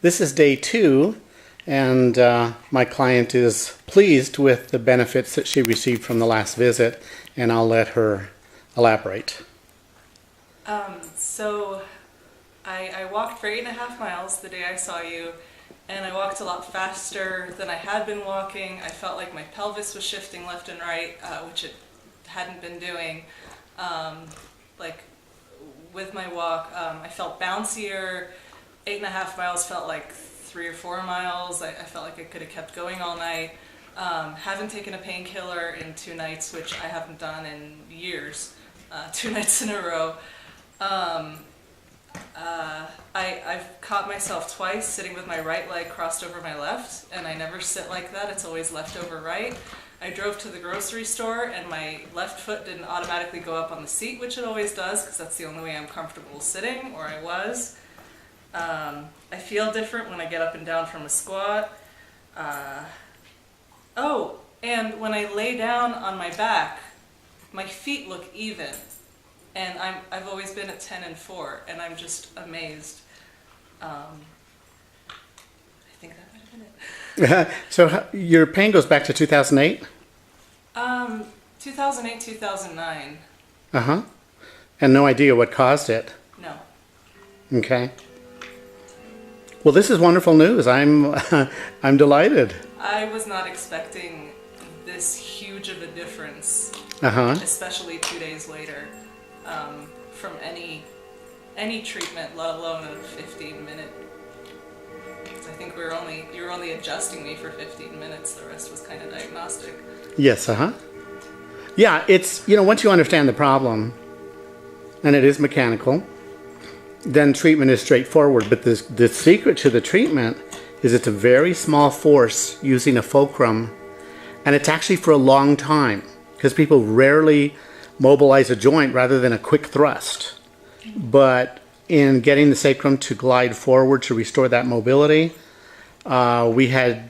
This is day 2, and my client is pleased with the benefits that she received from the last visit, and I'll let her elaborate. So I walked for 8.5 miles the day I saw you, and I walked a lot faster than I had been walking. I felt like my pelvis was shifting left and right, which it hadn't been doing. Like with my walk, I felt bouncier. 8.5 miles felt like 3 or 4 miles. I felt like I could have kept going all night. Haven't taken a painkiller in 2 nights, which I haven't done in years. 2 nights in a row. I've caught myself twice sitting with my right leg crossed over my left, and I never sit like that. It's always left over right. I drove to the grocery store, and my left foot didn't automatically go up on the seat, which it always does, because that's the only way I'm comfortable sitting, or I was. I feel different when I get up and down from a squat. Oh, and when I lay down on my back, my feet look even. And I've always been at 10 and 4, and I'm just amazed. I think that might have been it. So your pain goes back to 2008? 2008, 2009. Uh-huh. And no idea what caused it? No. Okay. Well, this is wonderful news. I'm delighted. I was not expecting this huge of a difference, especially 2 days later. From any treatment, let alone a 15-minute. I think you were only adjusting me for 15 minutes. The rest was kind of diagnostic. Yes, Yeah, it's, once you understand the problem, and it is mechanical, then treatment is straightforward. But the secret to the treatment is it's a very small force using a fulcrum, and it's actually for a long time, because people rarely mobilize a joint rather than a quick thrust. But in getting the sacrum to glide forward to restore that mobility, we had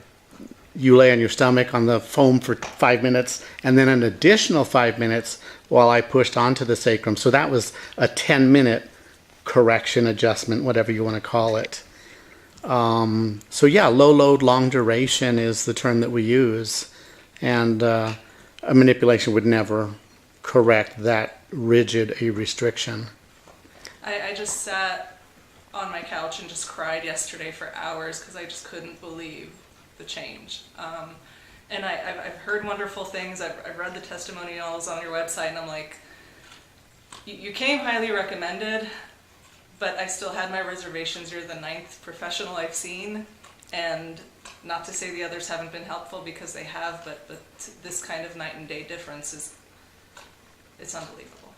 you lay on your stomach on the foam for 5 minutes, and then an additional 5 minutes while I pushed onto the sacrum. So that was a 10-minute correction, adjustment, whatever you want to call it. So yeah, low load, long duration is the term that we use. And a manipulation would never correct that rigid a restriction. I just sat on my couch and just cried yesterday for hours because I just couldn't believe the change. And I've heard wonderful things. I've read the testimonials on your website, and I'm like, you came highly recommended, but I still had my reservations. You're the 9th professional I've seen, and not to say the others haven't been helpful, because they have, but this kind of night and day difference it's unbelievable.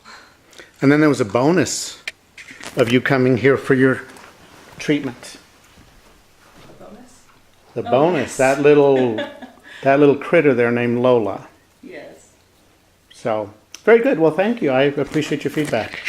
And then there was a bonus of you coming here for your treatment. Bonus? The bonus, yes. that little critter there named Lola. Yes. So, very good. Well, thank you. I appreciate your feedback.